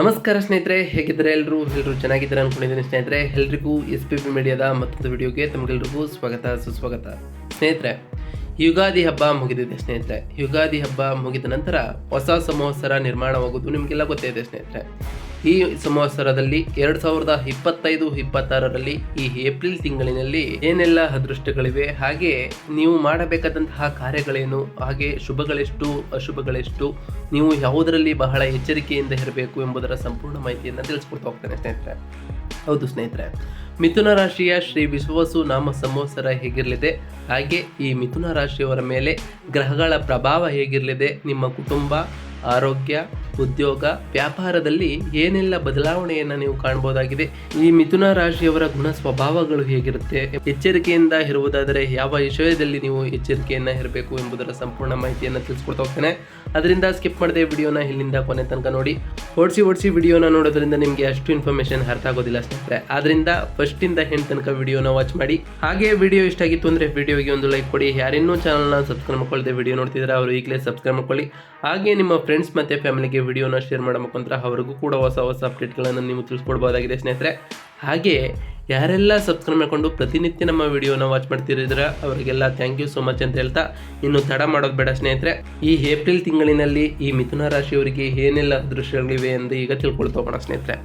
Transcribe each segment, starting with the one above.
ನಮಸ್ಕಾರ ಸ್ನೇಹಿತರೆ, ಹೇಗಿದ್ದಾರೆ ಎಲ್ಲರೂ ಚೆನ್ನಾಗಿದ್ದಾರೆ ಅನ್ಕೊಂಡಿದ್ದೀನಿ ಸ್ನೇಹಿತರೆ. ಎಲ್ರಿಗೂ SPP ಮೀಡಿಯಾದ ಮತ್ತೊಂದು ವಿಡಿಯೋಗೆ ತಮಗೆಲ್ರಿಗೂ ಸ್ವಾಗತ ಸುಸ್ವಾಗತ. ಸ್ನೇಹಿತರೆ, ಯುಗಾದಿ ಹಬ್ಬ ಮುಗಿದಿದೆ ಸ್ನೇಹಿತರೆ. ಯುಗಾದಿ ಹಬ್ಬ ಮುಗಿದ ನಂತರ ಹೊಸ ಸಂವತ್ಸರ ನಿರ್ಮಾಣವಾಗುವುದು ನಿಮಗೆಲ್ಲ ಗೊತ್ತೇ ಇದೆ ಸ್ನೇಹಿತರೆ. ಈ ಸಂವತ್ಸರದಲ್ಲಿ 2025-26ರಲ್ಲಿ ಈ ಏಪ್ರಿಲ್ ತಿಂಗಳಿನಲ್ಲಿ ಏನೆಲ್ಲ ಅದೃಷ್ಟಗಳಿವೆ, ಹಾಗೆ ನೀವು ಮಾಡಬೇಕಾದಂತಹ ಕಾರ್ಯಗಳೇನು, ಹಾಗೆ ಶುಭಗಳೆಷ್ಟು ಅಶುಭಗಳೆಷ್ಟು, ನೀವು ಯಾವುದರಲ್ಲಿ ಬಹಳ ಎಚ್ಚರಿಕೆಯಿಂದ ಇರಬೇಕು ಎಂಬುದರ ಸಂಪೂರ್ಣ ಮಾಹಿತಿಯನ್ನು ತಿಳಿಸ್ಕೊಡ್ತಾ ಹೋಗ್ತೇನೆ ಸ್ನೇಹಿತರೆ. ಹೌದು ಸ್ನೇಹಿತರೆ, ಮಿಥುನ ರಾಶಿಯ ಶ್ರೀ ವಿಶ್ವವಸು ನಾಮ ಸಂವತ್ಸರ ಹೇಗಿರಲಿದೆ, ಹಾಗೆ ಈ ಮಿಥುನ ರಾಶಿಯವರ ಮೇಲೆ ಗ್ರಹಗಳ ಪ್ರಭಾವ ಹೇಗಿರಲಿದೆ, ನಿಮ್ಮ ಕುಟುಂಬ, ಆರೋಗ್ಯ, ಉದ್ಯೋಗ, ವ್ಯಾಪಾರದಲ್ಲಿ ಏನೆಲ್ಲ ಬದಲಾವಣೆಯನ್ನು ನೀವು ಕಾಣಬಹುದಾಗಿದೆ, ಈ ಮಿಥುನ ರಾಶಿಯವರ ಗುಣ ಸ್ವಭಾವಗಳು ಹೇಗಿರುತ್ತೆ, ಎಚ್ಚರಿಕೆಯಿಂದ ಇರುವುದಾದರೆ ಯಾವ ವಿಷಯದಲ್ಲಿ ನೀವು ಎಚ್ಚರಿಕೆಯನ್ನು ಇರಬೇಕು ಎಂಬುದರ ಸಂಪೂರ್ಣ ಮಾಹಿತಿಯನ್ನು ತಿಳಿಸ್ಕೊಡ್ತಾ ಹೋಗ್ತೇನೆ. ಅದರಿಂದ ಸ್ಕಿಪ್ ಮಾಡದೆ ವಿಡಿಯೋನ ಇಲ್ಲಿಂದ ಕೊನೆ ತನಕ ನೋಡಿ. ಓಡಿಸಿ ವಿಡಿಯೋನ ನೋಡೋದ್ರಿಂದ ನಿಮಗೆ ಅಷ್ಟು ಇನ್ಫಾರ್ಮೇಷನ್ ಅರ್ಥ ಆಗೋದಿಲ್ಲ ಸ್ನೇಹಿತರೆ. ಆದ್ರಿಂದ ಫಸ್ಟಿಂದ ಎಂಡ್ ತನಕ ವಿಡಿಯೋನ ವಾಚ್ ಮಾಡಿ. ಹಾಗೆ ವಿಡಿಯೋ ಇಷ್ಟ ಆಗಿತ್ತು ಅಂದರೆ ವಿಡಿಯೋಗೆ ಒಂದು ಲೈಕ್ ಕೊಡಿ. ಯಾರಿನ್ನೂ ಚಾನಲ್ನ ಸಬ್ಸ್ಕ್ರೈಬ್ ಮಾಡ್ಕೊಳ್ಳದೆ ವಿಡಿಯೋ ನೋಡ್ತಿದ್ರೆ ಅವರು ಈಗಲೇ ಸಬ್ಸ್ಕ್ರೈಬ್ ಮಾಡ್ಕೊಳ್ಳಿ. ಹಾಗೆ ನಿಮ್ಮ ಫ್ರೆಂಡ್ಸ್ ಮತ್ತು ಫ್ಯಾಮಿಲಿಗೆ ವಿಡಿಯೋನ ಶೇರ್ ಮಾಡಬೇಕು ಅಂದ್ರೆ ಅವ್ರಿಗೂ ಕೂಡ ಹೊಸ ಅಪ್ಡೇಟ್ಗಳನ್ನು ನೀವು ತಿಳಿಸ್ಕೊಡ್ಬೋದಾಗಿದೆ ಸ್ನೇಹಿತರೆ. ಹಾಗೆ ಯಾರೆಲ್ಲ ಸಬ್ಸ್ಕ್ರೈಬ್ ಮಾಡಿಕೊಂಡು ಪ್ರತಿನಿತ್ಯ ನಮ್ಮ ವಿಡಿಯೋನ ವಾಚ್ ಮಾಡ್ತಿರಿದ್ರೆ ಅವರಿಗೆಲ್ಲ ಥ್ಯಾಂಕ್ ಯು ಸೋ ಮಚ್ ಅಂತ ಹೇಳ್ತಾ, ಇನ್ನು ತಡ ಮಾಡೋದು ಬೇಡ ಸ್ನೇಹಿತರೆ. ಈ ಏಪ್ರಿಲ್ ತಿಂಗಳಿನಲ್ಲಿ ಈ ಮಿಥುನ ರಾಶಿಯವರಿಗೆ ಏನೆಲ್ಲ ಅದೃಷ್ಟಗಳಿವೆ ಎಂದು ಈಗ ತಿಳ್ಕೊಳ್ತಾ ಹೋಗೋಣ ಸ್ನೇಹಿತರೆ.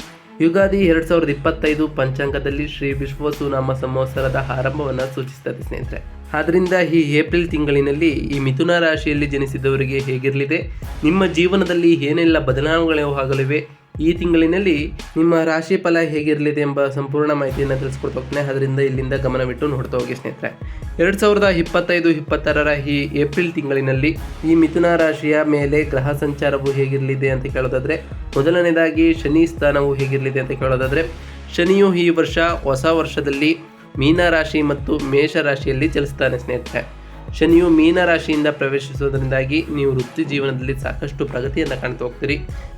ಯುಗಾದಿ 2025 ಪಂಚಾಂಗದಲ್ಲಿ ಶ್ರೀ ವಿಶ್ವವಸು ನಾಮ ಸಂವತ್ಸರದ ಆರಂಭವನ್ನು ಸೂಚಿಸುತ್ತದೆ ಸ್ನೇಹಿತರೆ. ಆದ್ದರಿಂದ ಈ ಏಪ್ರಿಲ್ ತಿಂಗಳಿನಲ್ಲಿ ಈ ಮಿಥುನ ರಾಶಿಯಲ್ಲಿ ಜನಿಸಿದವರಿಗೆ ಹೇಗಿರಲಿದೆ, ನಿಮ್ಮ ಜೀವನದಲ್ಲಿ ಏನೆಲ್ಲ ಬದಲಾವಣೆಗಳು ಆಗಲಿವೆ, ಈ ತಿಂಗಳಿನಲ್ಲಿ ನಿಮ್ಮ ರಾಶಿ ಫಲ ಹೇಗಿರಲಿದೆ ಎಂಬ ಸಂಪೂರ್ಣ ಮಾಹಿತಿಯನ್ನು ತಿಳಿಸ್ಕೊಡ್ತಾ ಹೋಗ್ತೇನೆ. ಅದರಿಂದ ಇಲ್ಲಿಂದ ಗಮನವಿಟ್ಟು ನೋಡ್ತಾ ಹೋಗಿ ಸ್ನೇಹಿತರೆ. 2025-26ರ ಈ ಏಪ್ರಿಲ್ ತಿಂಗಳಿನಲ್ಲಿ ಈ ಮಿಥುನ ರಾಶಿಯ ಮೇಲೆ ಗ್ರಹ ಸಂಚಾರವು ಹೇಗಿರಲಿದೆ ಅಂತ ಕೇಳೋದಾದರೆ, ಮೊದಲನೇದಾಗಿ ಶನಿ ಸ್ಥಾನವು ಹೇಗಿರಲಿದೆ ಅಂತ ಕೇಳೋದಾದರೆ, ಶನಿಯು ಈ ವರ್ಷ ಹೊಸ ವರ್ಷದಲ್ಲಿ ಮೀನ ರಾಶಿ ಮತ್ತು ಮೇಷ ರಾಶಿಯಲ್ಲಿ ಚಲಿಸ್ತಾನೆ ಸ್ನೇಹಿತರೆ. ಶನಿಯು ಮೀನ ರಾಶಿಯಿಂದ ಪ್ರವೇಶಿಸುವುದರಿಂದಾಗಿ ನೀವು ವೃತ್ತಿ ಜೀವನದಲ್ಲಿ ಸಾಕಷ್ಟು ಪ್ರಗತಿಯನ್ನು ಕಾಣ್ತಾ ಹೋಗ್ತೀರಿ.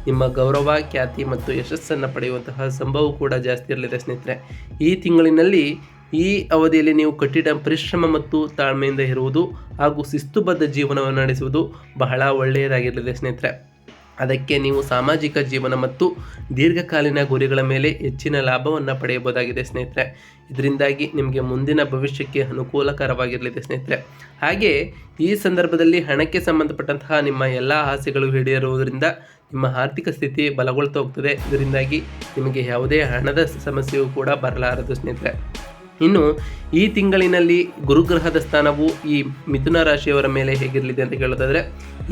ನಿಮ್ಮ ಗೌರವ, ಖ್ಯಾತಿ ಮತ್ತು ಯಶಸ್ಸನ್ನು ಪಡೆಯುವಂತಹ ಸಂಭವ ಕೂಡ ಜಾಸ್ತಿ ಇರಲಿದೆ ಸ್ನೇಹಿತರೆ. ಈ ತಿಂಗಳಿನಲ್ಲಿ ಈ ಅವಧಿಯಲ್ಲಿ ನೀವು ಕಠಿಣ ಪರಿಶ್ರಮ ಮತ್ತು ತಾಳ್ಮೆಯಿಂದ ಇರುವುದು ಹಾಗೂ ಶಿಸ್ತುಬದ್ಧ ಜೀವನವನ್ನು ನಡೆಸುವುದು ಬಹಳ ಒಳ್ಳೆಯದಾಗಿರಲಿದೆ ಸ್ನೇಹಿತರೆ. ಅದಕ್ಕೆ ನೀವು ಸಾಮಾಜಿಕ ಜೀವನ ಮತ್ತು ದೀರ್ಘಕಾಲೀನ ಗುರಿಗಳ ಮೇಲೆ ಹೆಚ್ಚಿನ ಲಾಭವನ್ನು ಪಡೆಯಬಹುದಾಗಿದೆ ಸ್ನೇಹಿತರೆ. ಇದರಿಂದಾಗಿ ನಿಮಗೆ ಮುಂದಿನ ಭವಿಷ್ಯಕ್ಕೆ ಅನುಕೂಲಕರವಾಗಿರಲಿದೆ ಸ್ನೇಹಿತರೆ. ಹಾಗೆ ಈ ಸಂದರ್ಭದಲ್ಲಿ ಹಣಕ್ಕೆ ಸಂಬಂಧಪಟ್ಟಂತಹ ನಿಮ್ಮ ಎಲ್ಲ ಆಸೆಗಳು ಈಡೇರುವುದರಿಂದ ನಿಮ್ಮ ಆರ್ಥಿಕ ಸ್ಥಿತಿ ಬಲಗೊಳ್ತಾ ಹೋಗ್ತದೆ. ಇದರಿಂದಾಗಿ ನಿಮಗೆ ಯಾವುದೇ ಹಣದ ಸಮಸ್ಯೆಯೂ ಕೂಡ ಬರಲಾರದು ಸ್ನೇಹಿತರೆ. ಇನ್ನು ಈ ತಿಂಗಳಿನಲ್ಲಿ ಗುರುಗ್ರಹದ ಸ್ಥಾನವು ಈ ಮಿಥುನ ರಾಶಿಯವರ ಮೇಲೆ ಹೇಗಿರಲಿದೆ ಅಂತ ಕೇಳೋದಾದರೆ,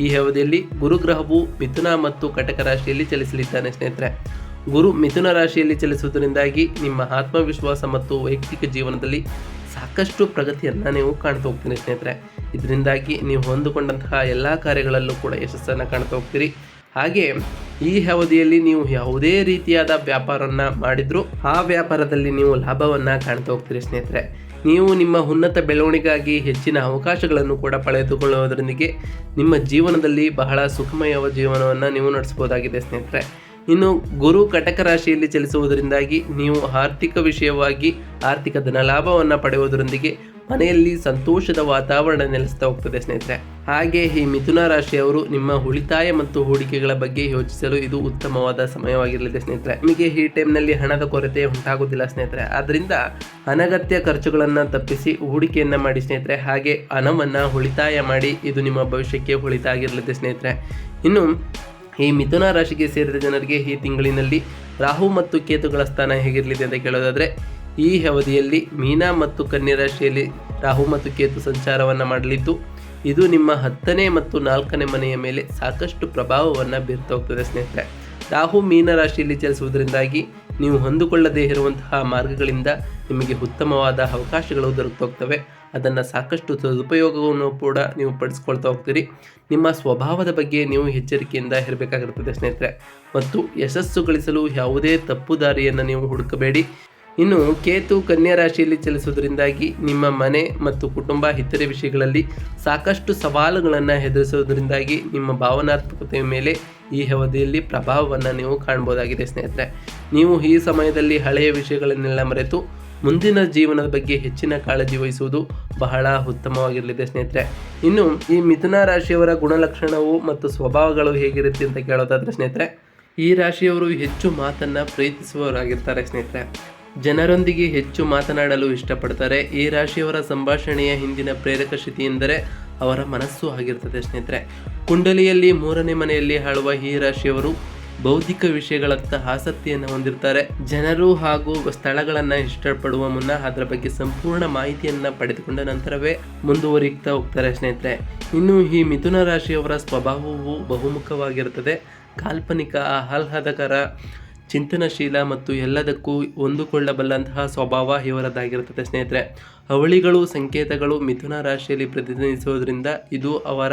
ಈ ಅವಧಿಯಲ್ಲಿ ಗುರುಗ್ರಹವು ಮಿಥುನ ಮತ್ತು ಕಟಕ ರಾಶಿಯಲ್ಲಿ ಚಲಿಸಲಿದ್ದಾನೆ ಸ್ನೇಹಿತರೆ. ಗುರು ಮಿಥುನ ರಾಶಿಯಲ್ಲಿ ಚಲಿಸುವುದರಿಂದಾಗಿ ನಿಮ್ಮ ಆತ್ಮವಿಶ್ವಾಸ ಮತ್ತು ವೈಯಕ್ತಿಕ ಜೀವನದಲ್ಲಿ ಸಾಕಷ್ಟು ಪ್ರಗತಿಯನ್ನು ನೀವು ಕಾಣ್ತಾ ಹೋಗ್ತೀರಿ ಸ್ನೇಹಿತರೆ. ಇದರಿಂದಾಗಿ ನೀವು ಹೊಂದಿಕೊಂಡಂತಹ ಎಲ್ಲ ಕಾರ್ಯಗಳಲ್ಲೂ ಕೂಡ ಯಶಸ್ಸನ್ನು ಕಾಣ್ತಾ ಹೋಗ್ತೀರಿ. ಹಾಗೆ ಈ ಅವಧಿಯಲ್ಲಿ ನೀವು ಯಾವುದೇ ರೀತಿಯಾದ ವ್ಯಾಪಾರವನ್ನು ಮಾಡಿದರೂ ಆ ವ್ಯಾಪಾರದಲ್ಲಿ ನೀವು ಲಾಭವನ್ನು ಕಾಣ್ತಾ ಹೋಗ್ತೀರಿ ಸ್ನೇಹಿತರೆ. ನೀವು ನಿಮ್ಮ ಉನ್ನತ ಬೆಳವಣಿಗೆಗಾಗಿ ಹೆಚ್ಚಿನ ಅವಕಾಶಗಳನ್ನು ಕೂಡ ಪಡೆದುಕೊಳ್ಳುವುದರೊಂದಿಗೆ ನಿಮ್ಮ ಜೀವನದಲ್ಲಿ ಬಹಳ ಸುಖಮಯ ಜೀವನವನ್ನು ನೀವು ನಡೆಸಬಹುದಾಗಿದೆ ಸ್ನೇಹಿತರೆ. ಇನ್ನು ಗುರು ಕಟಕ ರಾಶಿಯಲ್ಲಿ ಚಲಿಸುವುದರಿಂದಾಗಿ ನೀವು ಆರ್ಥಿಕ ವಿಷಯವಾಗಿ ಆರ್ಥಿಕ ಧನಲಾಭವನ್ನು ಪಡೆಯುವುದರೊಂದಿಗೆ ಮನೆಯಲ್ಲಿ ಸಂತೋಷದ ವಾತಾವರಣ ನೆಲೆಸ್ತಾ ಹೋಗ್ತದೆ ಸ್ನೇಹಿತರೆ. ಹಾಗೆ ಈ ಮಿಥುನ ರಾಶಿಯವರು ನಿಮ್ಮ ಉಳಿತಾಯ ಮತ್ತು ಹೂಡಿಕೆಗಳ ಬಗ್ಗೆ ಯೋಚಿಸಲು ಇದು ಉತ್ತಮವಾದ ಸಮಯವಾಗಿರಲಿದೆ ಸ್ನೇಹಿತರೆ. ನಿಮಗೆ ಈ ಟೈಮ್ನಲ್ಲಿ ಹಣದ ಕೊರತೆ ಉಂಟಾಗುವುದಿಲ್ಲ ಸ್ನೇಹಿತರೆ. ಆದ್ದರಿಂದ ಅನಗತ್ಯ ಖರ್ಚುಗಳನ್ನು ತಪ್ಪಿಸಿ ಹೂಡಿಕೆಯನ್ನು ಮಾಡಿ ಸ್ನೇಹಿತರೆ. ಹಾಗೆ ಹಣವನ್ನು ಉಳಿತಾಯ ಮಾಡಿ, ಇದು ನಿಮ್ಮ ಭವಿಷ್ಯಕ್ಕೆ ಉಳಿತಾಗಿರಲಿದೆ ಸ್ನೇಹಿತರೆ. ಇನ್ನು ಈ ಮಿಥುನ ರಾಶಿಗೆ ಸೇರಿದ ಜನರಿಗೆ ಈ ತಿಂಗಳಿನಲ್ಲಿ ರಾಹು ಮತ್ತು ಕೇತುಗಳ ಸ್ಥಾನ ಹೇಗಿರಲಿದೆ ಅಂತ ಕೇಳೋದಾದರೆ, ಈ ಅವಧಿಯಲ್ಲಿ ಮೀನ ಮತ್ತು ಕನ್ಯಾ ರಾಶಿಯಲ್ಲಿ ರಾಹು ಮತ್ತು ಕೇತು ಸಂಚಾರವನ್ನು ಮಾಡಲಿದ್ದು, ಇದು ನಿಮ್ಮ 10ನೇ ಮತ್ತು 4ನೇ ಮನೆಯ ಮೇಲೆ ಸಾಕಷ್ಟು ಪ್ರಭಾವವನ್ನು ಬೀರ್ತಾ ಹೋಗ್ತದೆ ಸ್ನೇಹಿತರೆ. ರಾಹು ಮೀನ ರಾಶಿಯಲ್ಲಿ ಚಲಿಸುವುದರಿಂದಾಗಿ ನೀವು ಹೊಂದಿಕೊಳ್ಳದೇ ಇರುವಂತಹ ಮಾರ್ಗಗಳಿಂದ ನಿಮಗೆ ಉತ್ತಮವಾದ ಅವಕಾಶಗಳು ದೊರಕ್ತಾ ಹೋಗ್ತವೆ. ಅದನ್ನು ಸಾಕಷ್ಟು ಸದುಪಯೋಗವನ್ನು ಕೂಡ ನೀವು ಪಡಿಸ್ಕೊಳ್ತಾ ಹೋಗ್ತೀರಿ. ನಿಮ್ಮ ಸ್ವಭಾವದ ಬಗ್ಗೆ ನೀವು ಎಚ್ಚರಿಕೆಯಿಂದ ಇರಬೇಕಾಗಿರ್ತದೆ ಸ್ನೇಹಿತರೆ. ಮತ್ತು ಯಶಸ್ಸು ಗಳಿಸಲು ಯಾವುದೇ ತಪ್ಪು ದಾರಿಯನ್ನು ನೀವು ಹುಡುಕಬೇಡಿ. ಇನ್ನು ಕೇತು ಕನ್ಯಾ ರಾಶಿಯಲ್ಲಿ ಚಲಿಸುವುದರಿಂದಾಗಿ ನಿಮ್ಮ ಮನೆ ಮತ್ತು ಕುಟುಂಬ ಇತರೆ ವಿಷಯಗಳಲ್ಲಿ ಸಾಕಷ್ಟು ಸವಾಲುಗಳನ್ನು ಎದುರಿಸುವುದರಿಂದಾಗಿ ನಿಮ್ಮ ಭಾವನಾತ್ಮಕತೆಯ ಮೇಲೆ ಈ ಅವಧಿಯಲ್ಲಿ ಪ್ರಭಾವವನ್ನು ನೀವು ಕಾಣ್ಬೋದಾಗಿದೆ ಸ್ನೇಹಿತರೆ. ನೀವು ಈ ಸಮಯದಲ್ಲಿ ಹಳೆಯ ವಿಷಯಗಳನ್ನೆಲ್ಲ ಮರೆತು ಮುಂದಿನ ಜೀವನದ ಬಗ್ಗೆ ಹೆಚ್ಚಿನ ಕಾಳಜಿ ವಹಿಸುವುದು ಬಹಳ ಉತ್ತಮವಾಗಿರಲಿದೆ ಸ್ನೇಹಿತರೆ. ಇನ್ನು ಈ ಮಿಥುನ ರಾಶಿಯವರ ಗುಣಲಕ್ಷಣವು ಮತ್ತು ಸ್ವಭಾವಗಳು ಹೇಗಿರುತ್ತೆ ಅಂತ ಕೇಳೋದಾದರೆ ಸ್ನೇಹಿತರೆ, ಈ ರಾಶಿಯವರು ಹೆಚ್ಚು ಮಾತನ್ನು ಪ್ರೀತಿಸುವವರಾಗಿರ್ತಾರೆ ಸ್ನೇಹಿತರೆ. ಜನರೊಂದಿಗೆ ಹೆಚ್ಚು ಮಾತನಾಡಲು ಇಷ್ಟಪಡ್ತಾರೆ. ಈ ರಾಶಿಯವರ ಸಂಭಾಷಣೆಯ ಹಿಂದಿನ ಪ್ರೇರಕ ಶಕ್ತಿ ಎಂದರೆ ಅವರ ಮನಸ್ಸು ಆಗಿರ್ತದೆ ಸ್ನೇಹಿತರೆ. ಕುಂಡಲಿಯಲ್ಲಿ 3ನೇ ಮನೆಯಲ್ಲಿ ಆಳುವ ಈ ರಾಶಿಯವರು ಬೌದ್ಧಿಕ ವಿಷಯಗಳತ್ತ ಆಸಕ್ತಿಯನ್ನು ಹೊಂದಿರ್ತಾರೆ. ಜನರು ಹಾಗೂ ಸ್ಥಳಗಳನ್ನು ಇಷ್ಟಪಡುವ ಮುನ್ನ ಅದರ ಬಗ್ಗೆ ಸಂಪೂರ್ಣ ಮಾಹಿತಿಯನ್ನು ಪಡೆದುಕೊಂಡ ನಂತರವೇ ಮುಂದುವರಿಯುತ್ತಾ ಹೋಗ್ತಾರೆ ಸ್ನೇಹಿತರೆ. ಇನ್ನು ಈ ಮಿಥುನ ರಾಶಿಯವರ ಸ್ವಭಾವವು ಬಹುಮುಖವಾಗಿರುತ್ತದೆ. ಕಾಲ್ಪನಿಕ, ಆಹ್ಲಾದಕರ, ಚಿಂತನಶೀಲ ಮತ್ತು ಎಲ್ಲದಕ್ಕೂ ಹೊಂದಿಕೊಳ್ಳಬಲ್ಲಂತಹ ಸ್ವಭಾವ ಇವರದ್ದಾಗಿರುತ್ತದೆ ಸ್ನೇಹಿತರೆ. ಅವಳಿಗಳು ಸಂಕೇತಗಳು ಮಿಥುನ ರಾಶಿಯಲ್ಲಿ ಪ್ರತಿನಿಧಿಸುವುದರಿಂದ ಇದು ಅವರ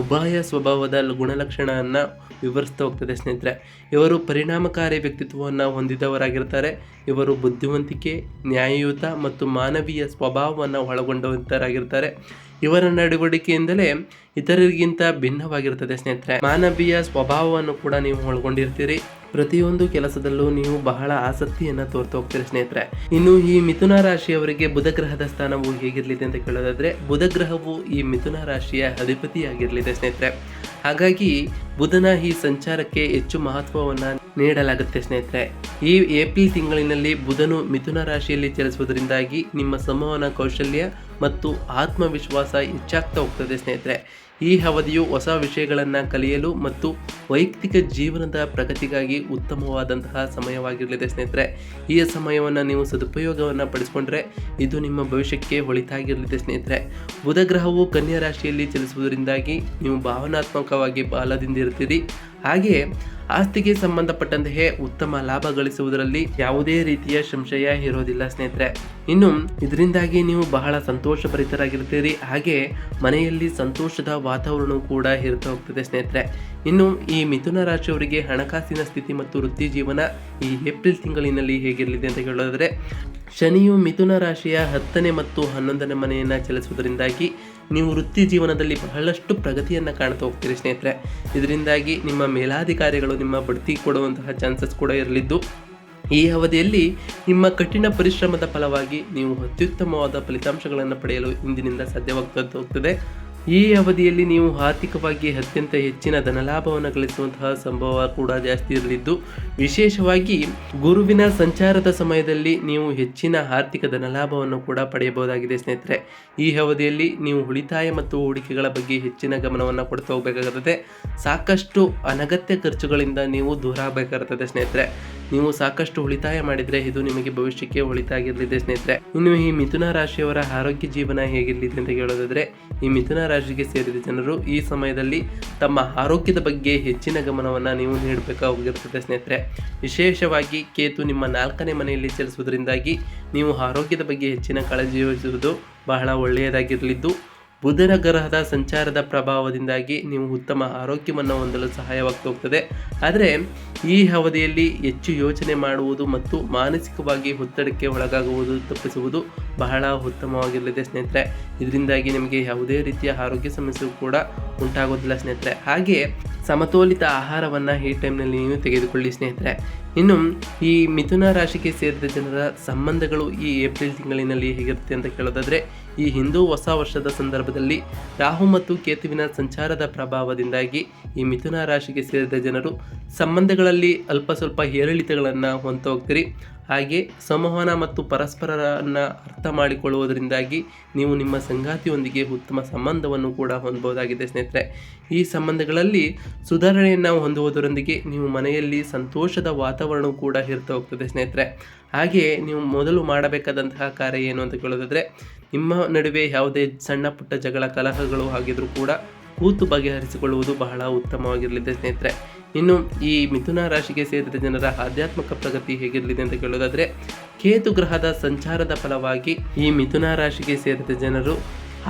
ಉಭಯ ಸ್ವಭಾವದ ಗುಣಲಕ್ಷಣವನ್ನು ವಿವರಿಸ್ತಾ ಹೋಗ್ತದೆ ಸ್ನೇಹಿತರೆ. ಇವರು ಪರಿಣಾಮಕಾರಿ ವ್ಯಕ್ತಿತ್ವವನ್ನು ಹೊಂದಿದವರಾಗಿರ್ತಾರೆ. ಇವರು ಬುದ್ಧಿವಂತಿಕೆ, ನ್ಯಾಯಯುತ ಮತ್ತು ಮಾನವೀಯ ಸ್ವಭಾವವನ್ನು ಒಳಗೊಂಡಂತರಾಗಿರ್ತಾರೆ. ಇವರ ನಡವಳಿಕೆಯಿಂದಲೇ ಇತರರಿಗಿಂತ ಭಿನ್ನವಾಗಿರ್ತದೆ ಸ್ನೇಹಿತರೆ. ಮಾನವೀಯ ಸ್ವಭಾವವನ್ನು ಕೂಡ ನೀವು ಒಳಗೊಂಡಿರ್ತೀರಿ. ಪ್ರತಿಯೊಂದು ಕೆಲಸದಲ್ಲೂ ನೀವು ಬಹಳ ಆಸಕ್ತಿಯನ್ನು ತೋರ್ತಾ ಹೋಗ್ತೀರಿ ಸ್ನೇಹಿತರೆ. ಇನ್ನು ಈ ಮಿಥುನ ರಾಶಿಯವರಿಗೆ ಬುಧ ಗ್ರಹದ ಸ್ಥಾನವು ಹೇಗಿರಲಿದೆ ಅಂತ ಕೇಳೋದಾದ್ರೆ, ಬುಧ ಗ್ರಹವು ಈ ಮಿಥುನ ರಾಶಿಯ ಅಧಿಪತಿಯಾಗಿರಲಿದೆ ಸ್ನೇಹಿತರೆ. ಹಾಗಾಗಿ ಬುಧನ ಈ ಸಂಚಾರಕ್ಕೆ ಹೆಚ್ಚು ಮಹತ್ವವನ್ನು ನೀಡಲಾಗುತ್ತೆ ಸ್ನೇಹಿತರೆ. ಈ ಏಪ್ರಿಲ್ ತಿಂಗಳಿನಲ್ಲಿ ಬುಧನು ಮಿಥುನ ರಾಶಿಯಲ್ಲಿ ಚಲಿಸುವುದರಿಂದಾಗಿ ನಿಮ್ಮ ಸಂವಹನ ಕೌಶಲ್ಯ ಮತ್ತು ಆತ್ಮವಿಶ್ವಾಸ ಹೆಚ್ಚಾಗ್ತಾ ಹೋಗ್ತದೆ ಸ್ನೇಹಿತರೆ. ಈ ಅವಧಿಯು ಹೊಸ ವಿಷಯಗಳನ್ನು ಕಲಿಯಲು ಮತ್ತು ವೈಯಕ್ತಿಕ ಜೀವನದ ಪ್ರಗತಿಗಾಗಿ ಉತ್ತಮವಾದಂತಹ ಸಮಯವಾಗಿರಲಿದೆ ಸ್ನೇಹಿತರೆ. ಈ ಸಮಯವನ್ನು ನೀವು ಸದುಪಯೋಗವನ್ನು ಪಡಿಸಿಕೊಂಡ್ರೆ ಇದು ನಿಮ್ಮ ಭವಿಷ್ಯಕ್ಕೆ ಒಳಿತಾಗಿರಲಿದೆ ಸ್ನೇಹಿತರೆ. ಬುಧ ಗ್ರಹವು ಕನ್ಯಾ ರಾಶಿಯಲ್ಲಿ ಚಲಿಸುವುದರಿಂದಾಗಿ ನೀವು ಭಾವನಾತ್ಮಕವಾಗಿ ಬಾಲದಿಂದಿರ್ತೀರಿ. ಹಾಗೆಯೇ ಆಸ್ತಿಗೆ ಸಂಬಂಧಪಟ್ಟಂತೆಯೇ ಉತ್ತಮ ಲಾಭ ಗಳಿಸುವುದರಲ್ಲಿ ಯಾವುದೇ ರೀತಿಯ ಸಂಶಯ ಇರೋದಿಲ್ಲ ಸ್ನೇಹಿತರೆ. ಇನ್ನು ಇದರಿಂದಾಗಿ ನೀವು ಬಹಳ ಸಂತೋಷಭರಿತರಾಗಿರ್ತೀರಿ. ಹಾಗೆ ಮನೆಯಲ್ಲಿ ಸಂತೋಷದ ವಾತಾವರಣವು ಕೂಡ ಇರ್ತಾ ಹೋಗ್ತದೆ ಸ್ನೇಹಿತರೆ. ಇನ್ನು ಈ ಮಿಥುನ ರಾಶಿಯವರಿಗೆ ಹಣಕಾಸಿನ ಸ್ಥಿತಿ ಮತ್ತು ವೃತ್ತಿ ಜೀವನ ಈ ಏಪ್ರಿಲ್ ತಿಂಗಳಿನಲ್ಲಿ ಹೇಗಿರಲಿದೆ ಅಂತ ಹೇಳೋದಾದರೆ, ಶನಿಯು ಮಿಥುನ ರಾಶಿಯ 10ನೇ ಮತ್ತು 11ನೇ ಮನೆಯನ್ನು ಚಲಿಸುವುದರಿಂದಾಗಿ ನೀವು ವೃತ್ತಿ ಜೀವನದಲ್ಲಿ ಬಹಳಷ್ಟು ಪ್ರಗತಿಯನ್ನು ಕಾಣ್ತಾ ಹೋಗ್ತೀರಿ ಸ್ನೇಹಿತರೆ. ಇದರಿಂದಾಗಿ ನಿಮ್ಮ ಮೇಲಾಧಿಕಾರಿಗಳು ನಿಮ್ಮ ಬಡ್ತಿ ಕೊಡುವಂತಹ ಚಾನ್ಸಸ್ ಕೂಡ ಇರಲಿದ್ದು, ಈ ಅವಧಿಯಲ್ಲಿ ನಿಮ್ಮ ಕಠಿಣ ಪರಿಶ್ರಮದ ಫಲವಾಗಿ ನೀವು ಅತ್ಯುತ್ತಮವಾದ ಫಲಿತಾಂಶಗಳನ್ನು ಪಡೆಯಲು ಇಂದಿನಿಂದ ಸಾಧ್ಯವಾಗ್ತಾ ಹೋಗ್ತದೆ. ಈ ಅವಧಿಯಲ್ಲಿ ನೀವು ಆರ್ಥಿಕವಾಗಿ ಅತ್ಯಂತ ಹೆಚ್ಚಿನ ಧನಲಾಭವನ್ನು ಗಳಿಸುವಂತಹ ಸಂಭವ ಕೂಡ ಜಾಸ್ತಿ ಇರಲಿದ್ದು, ವಿಶೇಷವಾಗಿ ಗುರುವಿನ ಸಂಚಾರದ ಸಮಯದಲ್ಲಿ ನೀವು ಹೆಚ್ಚಿನ ಆರ್ಥಿಕ ಧನಲಾಭವನ್ನು ಕೂಡ ಪಡೆಯಬಹುದಾಗಿದೆ ಸ್ನೇಹಿತರೆ. ಈ ಅವಧಿಯಲ್ಲಿ ನೀವು ಉಳಿತಾಯ ಮತ್ತು ಹೂಡಿಕೆಗಳ ಬಗ್ಗೆ ಹೆಚ್ಚಿನ ಗಮನವನ್ನು ಕೊಡ್ತಾ ಹೋಗಬೇಕಾಗುತ್ತದೆ. ಸಾಕಷ್ಟು ಅನಗತ್ಯ ಖರ್ಚುಗಳಿಂದ ನೀವು ದೂರ ಆಗಬೇಕಾಗುತ್ತದೆ ಸ್ನೇಹಿತರೆ. ನೀವು ಸಾಕಷ್ಟು ಉಳಿತಾಯ ಮಾಡಿದರೆ ಇದು ನಿಮಗೆ ಭವಿಷ್ಯಕ್ಕೆ ಒಳಿತಾಗಿರಲಿದೆ ಸ್ನೇಹಿತರೆ. ಇನ್ನು ಈ ಮಿಥುನ ರಾಶಿಯವರ ಆರೋಗ್ಯ ಜೀವನ ಹೇಗಿರಲಿದೆ ಅಂತ ಹೇಳೋದಾದರೆ, ಈ ಮಿಥುನ ರಾಶಿಗೆ ಸೇರಿದ ಜನರು ಈ ಸಮಯದಲ್ಲಿ ತಮ್ಮ ಆರೋಗ್ಯದ ಬಗ್ಗೆ ಹೆಚ್ಚಿನ ಗಮನವನ್ನು ನೀವು ನೀಡಬೇಕಾಗಿರುತ್ತದೆ ಸ್ನೇಹಿತರೆ. ವಿಶೇಷವಾಗಿ ಕೇತು ನಿಮ್ಮ 4ನೇ ಮನೆಯಲ್ಲಿ ಚಲಿಸುವುದರಿಂದಾಗಿ ನೀವು ಆರೋಗ್ಯದ ಬಗ್ಗೆ ಹೆಚ್ಚಿನ ಕಾಳಜಿ ವಹಿಸುವುದು ಬಹಳ ಒಳ್ಳೆಯದಾಗಿರಲಿದ್ದು, ಬುಧನ ಗ್ರಹದ ಸಂಚಾರದ ಪ್ರಭಾವದಿಂದಾಗಿ ನೀವು ಉತ್ತಮ ಆರೋಗ್ಯವನ್ನು ಹೊಂದಲು ಸಹಾಯವಾಗ್ತಾ ಹೋಗ್ತದೆ. ಆದರೆ ಈ ಅವಧಿಯಲ್ಲಿ ಹೆಚ್ಚು ಯೋಚನೆ ಮಾಡುವುದು ಮತ್ತು ಮಾನಸಿಕವಾಗಿ ಒತ್ತಡಕ್ಕೆ ಒಳಗಾಗುವುದು ತಪ್ಪಿಸುವುದು ಬಹಳ ಉತ್ತಮವಾಗಿರಲಿದೆ ಸ್ನೇಹಿತರೆ. ಇದರಿಂದಾಗಿ ನಿಮಗೆ ಯಾವುದೇ ರೀತಿಯ ಆರೋಗ್ಯ ಸಮಸ್ಯೆ ಕೂಡ ಉಂಟಾಗೋದಿಲ್ಲ ಸ್ನೇಹಿತರೆ. ಹಾಗೆಯೇ ಸಮತೋಲಿತ ಆಹಾರವನ್ನು ಈ ಟೈಮ್ನಲ್ಲಿ ನೀವು ತೆಗೆದುಕೊಳ್ಳಿ ಸ್ನೇಹಿತರೆ. ಇನ್ನು ಈ ಮಿಥುನ ರಾಶಿಗೆ ಸೇರಿದ ಜನರ ಸಂಬಂಧಗಳು ಈ ಏಪ್ರಿಲ್ ತಿಂಗಳಿನಲ್ಲಿ ಹೇಗಿರುತ್ತೆ ಅಂತ ಕೇಳೋದಾದರೆ, ಈ ಹಿಂದೂ ಹೊಸ ವರ್ಷದ ಸಂದರ್ಭದಲ್ಲಿ ರಾಹು ಮತ್ತು ಕೇತುವಿನ ಸಂಚಾರದ ಪ್ರಭಾವದಿಂದಾಗಿ ಈ ಮಿಥುನ ರಾಶಿಗೆ ಸೇರಿದ ಜನರು ಸಂಬಂಧಗಳಲ್ಲಿ ಅಲ್ಪ ಸ್ವಲ್ಪ ಏರಿಳಿತಗಳನ್ನು ಹೊಂದ್ತಾ ಹೋಗ್ತೀರಿ. ಹಾಗೆ ಸಂವಹನ ಮತ್ತು ಪರಸ್ಪರರನ್ನು ಅರ್ಥ ಮಾಡಿಕೊಳ್ಳುವುದರಿಂದಾಗಿ ನೀವು ನಿಮ್ಮ ಸಂಗಾತಿಯೊಂದಿಗೆ ಉತ್ತಮ ಸಂಬಂಧವನ್ನು ಕೂಡ ಹೊಂದಬಹುದಾಗಿದೆ ಸ್ನೇಹಿತರೆ. ಈ ಸಂಬಂಧಗಳಲ್ಲಿ ಸುಧಾರಣೆಯನ್ನು ಹೊಂದುವುದರೊಂದಿಗೆ ನೀವು ಮನೆಯಲ್ಲಿ ಸಂತೋಷದ ವಾತಾವರಣವು ಕೂಡ ಇರ್ತಾ ಹೋಗ್ತದೆ ಸ್ನೇಹಿತರೆ. ಹಾಗೆಯೇ ನೀವು ಮೊದಲು ಮಾಡಬೇಕಾದಂತಹ ಕಾರ್ಯ ಏನು ಅಂತ ಕೇಳೋದಾದರೆ, ನಿಮ್ಮ ನಡುವೆ ಯಾವುದೇ ಸಣ್ಣ ಪುಟ್ಟ ಜಗಳ ಕಲಹಗಳು ಆಗಿದ್ರೂ ಕೂಡ ಕೂತು ಬಗೆಹರಿಸಿಕೊಳ್ಳುವುದು ಬಹಳ ಉತ್ತಮವಾಗಿರಲಿದೆ ಸ್ನೇಹಿತರೆ. ಇನ್ನು ಈ ಮಿಥುನ ರಾಶಿಗೆ ಸೇರಿದ ಜನರ ಆಧ್ಯಾತ್ಮಿಕ ಪ್ರಗತಿ ಹೇಗಿರಲಿದೆ ಅಂತ ಕೇಳೋದಾದರೆ, ಕೇತು ಗ್ರಹದ ಸಂಚಾರದ ಫಲವಾಗಿ ಈ ಮಿಥುನ ರಾಶಿಗೆ ಸೇರಿದ ಜನರು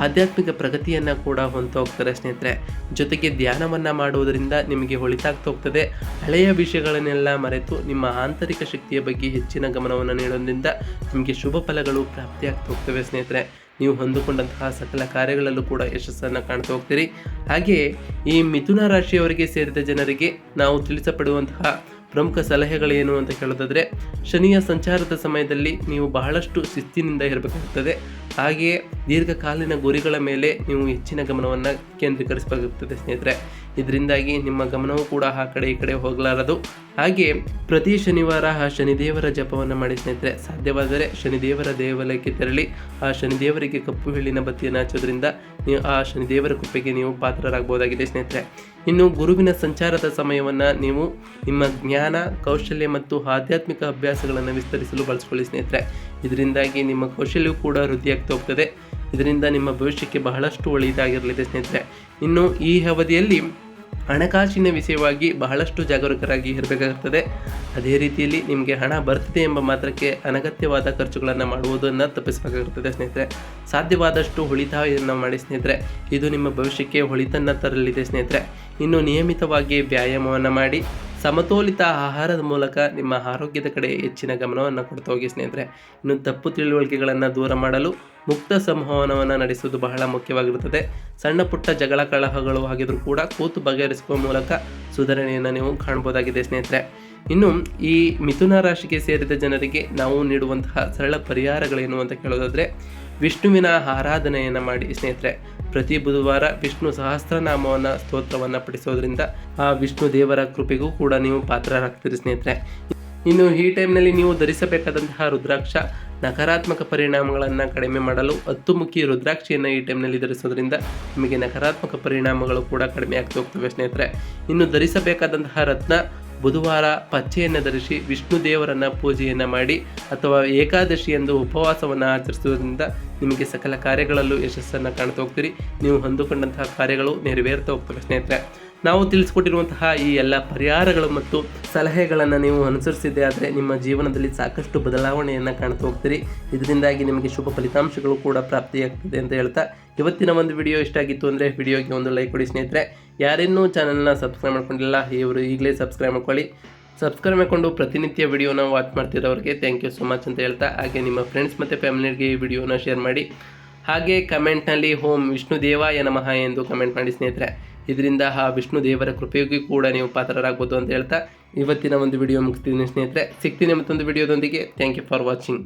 ಆಧ್ಯಾತ್ಮಿಕ ಪ್ರಗತಿಯನ್ನು ಕೂಡ ಹೊಂದ್ತಾ ಹೋಗ್ತಾರೆ ಸ್ನೇಹಿತರೆ. ಜೊತೆಗೆ ಧ್ಯಾನವನ್ನು ಮಾಡುವುದರಿಂದ ನಿಮಗೆ ಒಳಿತಾಗ್ತಾ ಹೋಗ್ತದೆ. ಹಳೆಯ ವಿಷಯಗಳನ್ನೆಲ್ಲ ಮರೆತು ನಿಮ್ಮ ಆಂತರಿಕ ಶಕ್ತಿಯ ಬಗ್ಗೆ ಹೆಚ್ಚಿನ ಗಮನವನ್ನು ನೀಡೋದ್ರಿಂದ ನಿಮಗೆ ಶುಭ ಫಲಗಳು ಪ್ರಾಪ್ತಿಯಾಗ್ತಾ ಹೋಗ್ತವೆ ಸ್ನೇಹಿತರೆ. ನೀವು ಹೊಂದಿಕೊಂಡಂತಹ ಸಕಲ ಕಾರ್ಯಗಳಲ್ಲೂ ಕೂಡ ಯಶಸ್ಸನ್ನು ಕಾಣ್ತಾ ಹೋಗ್ತೀರಿ. ಹಾಗೆಯೇ ಈ ಮಿಥುನ ರಾಶಿಯವರಿಗೆ ಸೇರಿದ ಜನರಿಗೆ ನಾವು ತಿಳಿಸಪಡುವಂತಹ ಪ್ರಮುಖ ಸಲಹೆಗಳೇನು ಅಂತ ಕೇಳೋದಾದರೆ, ಶನಿಯ ಸಂಚಾರದ ಸಮಯದಲ್ಲಿ ನೀವು ಬಹಳಷ್ಟು ಶಿಸ್ತಿನಿಂದ ಇರಬೇಕಾಗುತ್ತದೆ. ಹಾಗೆಯೇ ದೀರ್ಘಕಾಲೀನ ಗುರಿಗಳ ಮೇಲೆ ನೀವು ಹೆಚ್ಚಿನ ಗಮನವನ್ನು ಕೇಂದ್ರೀಕರಿಸಬೇಕಾಗುತ್ತದೆ ಸ್ನೇಹಿತರೆ. ಇದರಿಂದಾಗಿ ನಿಮ್ಮ ಗಮನವೂ ಕೂಡ ಆ ಕಡೆ ಈ ಕಡೆ ಹೋಗಲಾರದು. ಹಾಗೆ ಪ್ರತಿ ಶನಿವಾರ ಆ ಶನಿದೇವರ ಜಪವನ್ನು ಮಾಡಿ ಸ್ನೇಹಿತರೆ. ಸಾಧ್ಯವಾದರೆ ಶನಿದೇವರ ದೇವಾಲಯಕ್ಕೆ ತೆರಳಿ ಆ ಶನಿದೇವರಿಗೆ ಕಪ್ಪು ಎಳ್ಳಿನ ಬತ್ತಿಯನ್ನು ಹಚ್ಚೋದ್ರಿಂದ ನೀವು ಆ ಶನಿದೇವರ ಕೃಪೆಗೆ ನೀವು ಪಾತ್ರರಾಗಬಹುದಾಗಿದೆ ಸ್ನೇಹಿತರೆ. ಇನ್ನು ಗುರುವಿನ ಸಂಚಾರದ ಸಮಯವನ್ನು ನೀವು ನಿಮ್ಮ ಜ್ಞಾನ, ಕೌಶಲ್ಯ ಮತ್ತು ಆಧ್ಯಾತ್ಮಿಕ ಅಭ್ಯಾಸಗಳನ್ನು ವಿಸ್ತರಿಸಲು ಬಳಸ್ಕೊಳ್ಳಿ ಸ್ನೇಹಿತರೆ. ಇದರಿಂದಾಗಿ ನಿಮ್ಮ ಕೌಶಲ್ಯವೂ ಕೂಡ ವೃದ್ಧಿಯಾಗ್ತಾ ಹೋಗ್ತದೆ. ಇದರಿಂದ ನಿಮ್ಮ ಭವಿಷ್ಯಕ್ಕೆ ಬಹಳಷ್ಟು ಒಳ್ಳೆಯದಾಗಿರಲಿದೆ ಸ್ನೇಹಿತರೆ. ಇನ್ನು ಈ ಅವಧಿಯಲ್ಲಿ ಹಣಕಾಸಿನ ವಿಷಯವಾಗಿ ಬಹಳಷ್ಟು ಜಾಗರೂಕರಾಗಿ ಇರಬೇಕಾಗುತ್ತದೆ. ಅದೇ ರೀತಿಯಲ್ಲಿ ನಿಮಗೆ ಹಣ ಬರ್ತಿದೆ ಎಂಬ ಮಾತ್ರಕ್ಕೆ ಅನಗತ್ಯವಾದ ಖರ್ಚುಗಳನ್ನು ಮಾಡುವುದನ್ನು ತಪ್ಪಿಸಬೇಕಾಗುತ್ತದೆ ಸ್ನೇಹಿತರೆ. ಸಾಧ್ಯವಾದಷ್ಟು ಉಳಿತಾಯವನ್ನು ಮಾಡಿ ಸ್ನೇಹಿತರೆ. ಇದು ನಿಮ್ಮ ಭವಿಷ್ಯಕ್ಕೆ ಒಳಿತನ್ನು ತರಲಿದೆ ಸ್ನೇಹಿತರೆ. ಇನ್ನು ನಿಯಮಿತವಾಗಿ ವ್ಯಾಯಾಮವನ್ನು ಮಾಡಿ ಸಮತೋಲಿತ ಆಹಾರದ ಮೂಲಕ ನಿಮ್ಮ ಆರೋಗ್ಯದ ಕಡೆ ಹೆಚ್ಚಿನ ಗಮನವನ್ನು ಕೊಡ್ತಾ ಹೋಗಿ ಸ್ನೇಹಿತರೆ. ಇನ್ನು ತಪ್ಪು ತಿಳುವಳಿಕೆಗಳನ್ನು ದೂರ ಮಾಡಲು ಮುಕ್ತ ಸಂವಹನವನ್ನು ನಡೆಸುವುದು ಬಹಳ ಮುಖ್ಯವಾಗಿರುತ್ತದೆ. ಸಣ್ಣ ಪುಟ್ಟ ಜಗಳ ಕಲಹಗಳು ಆಗಿದ್ರೂ ಕೂಡ ಕೂತು ಬಗೆಹರಿಸುವ ಮೂಲಕ ಸುಧಾರಣೆಯನ್ನು ನೀವು ಕಾಣ್ಬೋದಾಗಿದೆ ಸ್ನೇಹಿತರೆ. ಇನ್ನು ಈ ಮಿಥುನ ರಾಶಿಗೆ ಸೇರಿದ ಜನರಿಗೆ ನಾವು ನೀಡುವಂತಹ ಸರಳ ಪರಿಹಾರಗಳೇನು ಅಂತ ಕೇಳೋದಾದರೆ, ವಿಷ್ಣುವಿನ ಆರಾಧನೆಯನ್ನು ಮಾಡಿ ಸ್ನೇಹಿತರೆ. ಪ್ರತಿ ಬುಧವಾರ ವಿಷ್ಣು ಸಹಸ್ರನಾಮವನ್ನು ಸ್ತೋತ್ರವನ್ನು ಪಠಿಸೋದ್ರಿಂದ ಆ ವಿಷ್ಣು ದೇವರ ಕೃಪೆಗೂ ಕೂಡ ನೀವು ಪಾತ್ರರಾಗ್ತೀರಿ ಸ್ನೇಹಿತರೆ. ಇನ್ನು ಈ ಟೈಮ್ನಲ್ಲಿ ನೀವು ಧರಿಸಬೇಕಾದಂತಹ ರುದ್ರಾಕ್ಷ ನಕಾರಾತ್ಮಕ ಪರಿಣಾಮಗಳನ್ನು ಕಡಿಮೆ ಮಾಡಲು 10 ಮುಖಿ ರುದ್ರಾಕ್ಷಿಯನ್ನು ಈ ಟೈಮ್ನಲ್ಲಿ ಧರಿಸೋದ್ರಿಂದ ನಿಮಗೆ ನಕಾರಾತ್ಮಕ ಪರಿಣಾಮಗಳು ಕೂಡ ಕಡಿಮೆ ಆಗ್ತಾ ಹೋಗ್ತವೆ ಸ್ನೇಹಿತರೆ. ಇನ್ನು ಧರಿಸಬೇಕಾದಂತಹ ರತ್ನ ಬುಧವಾರ ಪಚ್ಚೆಯನ್ನು ಧರಿಸಿ ವಿಷ್ಣು ದೇವರನ್ನು ಪೂಜೆಯನ್ನು ಮಾಡಿ ಅಥವಾ ಏಕಾದಶಿ ಎಂದು ಉಪವಾಸವನ್ನು ಆಚರಿಸುವುದರಿಂದ ನಿಮಗೆ ಸಕಲ ಕಾರ್ಯಗಳಲ್ಲೂ ಯಶಸ್ಸನ್ನು ಕಾಣ್ತಾ ಹೋಗ್ತೀರಿ. ನೀವು ಅಂದುಕೊಂಡಂತಹ ಕಾರ್ಯಗಳು ನೆರವೇರ್ತಾ ಹೋಗ್ತವೆ ಸ್ನೇಹಿತರೆ. ನಾವು ತಿಳಿಸ್ಕೊಟ್ಟಿರುವಂತಹ ಈ ಎಲ್ಲ ಪರಿಹಾರಗಳು ಮತ್ತು ಸಲಹೆಗಳನ್ನು ನೀವು ಅನುಸರಿಸಿದ್ದೆ ಆದರೆ ನಿಮ್ಮ ಜೀವನದಲ್ಲಿ ಸಾಕಷ್ಟು ಬದಲಾವಣೆಯನ್ನು ಕಾಣ್ತಾ ಹೋಗ್ತೀರಿ. ಇದರಿಂದಾಗಿ ನಿಮಗೆ ಶುಭ ಫಲಿತಾಂಶಗಳು ಕೂಡ ಪ್ರಾಪ್ತಿಯಾಗ್ತದೆ ಅಂತ ಹೇಳ್ತಾ ಇವತ್ತಿನ ಒಂದು ವಿಡಿಯೋ ಇಷ್ಟ ಆಗಿತ್ತು ಅಂದರೆ ವಿಡಿಯೋಗೆ ಒಂದು ಲೈಕ್ ಕೊಡಿ ಸ್ನೇಹಿತರೆ. ಯಾರಿನ್ನೂ ಚಾನಲ್ನ ಸಬ್ಸ್ಕ್ರೈಬ್ ಮಾಡ್ಕೊಂಡಿಲ್ಲ ಇವರು ಈಗಲೇ ಸಬ್ಸ್ಕ್ರೈಬ್ ಮಾಡ್ಕೊಳ್ಳಿ. ಸಬ್ಸ್ಕ್ರೈಬ್ ಮಾಡಿಕೊಂಡು ಪ್ರತಿನಿತ್ಯ ವಿಡಿಯೋನ ವಾಚ್ ಮಾಡ್ತಿರೋರಿಗೆ ಥ್ಯಾಂಕ್ ಯು ಸೊ ಮಚ್ ಅಂತ ಹೇಳ್ತಾ, ಹಾಗೆ ನಿಮ್ಮ ಫ್ರೆಂಡ್ಸ್ ಮತ್ತು ಫ್ಯಾಮಿಲಿಗೆ ಈ ವಿಡಿಯೋನ ಶೇರ್ ಮಾಡಿ. ಹಾಗೆ ಕಮೆಂಟ್ನಲ್ಲಿ ಓಂ ವಿಷ್ಣು ದೇವಾಯ ನಮಃ ಎಂದು ಕಮೆಂಟ್ ಮಾಡಿ ಸ್ನೇಹಿತರೆ. ಇದರಿಂದ ಆ ವಿಷ್ಣು ದೇವರ ಕೃಪೆಗೂ ಕೂಡ ನೀವು ಪಾತ್ರರಾಗ್ಬೋದು ಅಂತ ಹೇಳ್ತಾ ಇವತ್ತಿನ ಒಂದು ವಿಡಿಯೋ ಮುಗಿಸ್ತಿದ್ದೀನಿ ಸ್ನೇಹಿತರೆ. ಸಿಗ್ತೀನಿ ಮತ್ತೊಂದು ವಿಡಿಯೋದೊಂದಿಗೆ. Thank you for watching.